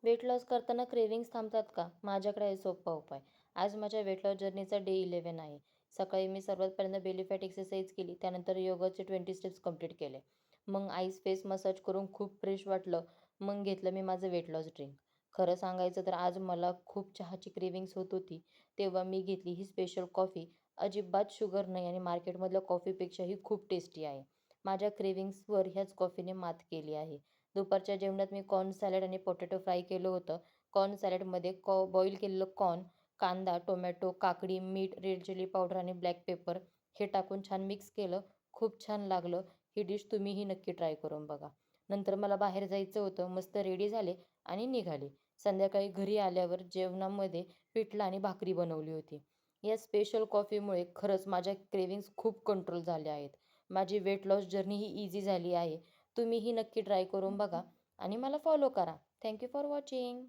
Weight loss करताना cravings थांबतात का? माझ्याकडे आहे सोपा उपाय. आज माझ्या वेट लॉस जर्नीचा डे 11 आहे. सकाळी मी सर्वात पहिल्यांदा बेली फॅट एक्सरसाइज केली. त्यानंतर योगाचे 20 स्टेप्स कंप्लीट केले. मग आईस फेस मसाज करून खूप फ्रेश वाटलं. मग घेतलं मी माझं वेट लॉस ड्रिंक. खरं सांगायचं तर आज मला खूप चहाची क्रेविंग्स होत होती. तेव्हा मी घेतली ही स्पेशल कॉफी. अजिबात शुगर नाही आणि मार्केटमधल्या कॉफीपेक्षाही खूप टेस्टी आहे. माझ्या क्रेविंग्सवर ह्याच कॉफीने मात केली आहे. दुपारच्या जेवणात मी कॉर्न सॅलड आणि पोटॅटो फ्राय केलं होतं. कॉर्न सॅलडमध्ये बॉईल केलेलं कॉर्न, कांदा, टोमॅटो, काकडी, मीठ, रेड चिली पावडर आणि ब्लॅक पेपर हे टाकून छान मिक्स केलं. खूप छान लागलं. ही डिश तुम्हीही नक्की ट्राय करून बघा. नंतर मला बाहेर जायचं होतं. मस्त रेडी झाले आणि निघाले. संध्याकाळी घरी आल्यावर जेवणामध्ये पिठलं आणि भाकरी बनवली होती. या स्पेशल कॉफीमुळे खरंच माझ्या क्रेव्हिंग्ज खूप कंट्रोल झाल्या आहेत. माझी वेट लॉस जर्नी ही ईझी झाली आहे. तुम्हीही नक्की ट्राय करून बघा आणि मला फॉलो करा. Thank you for watching.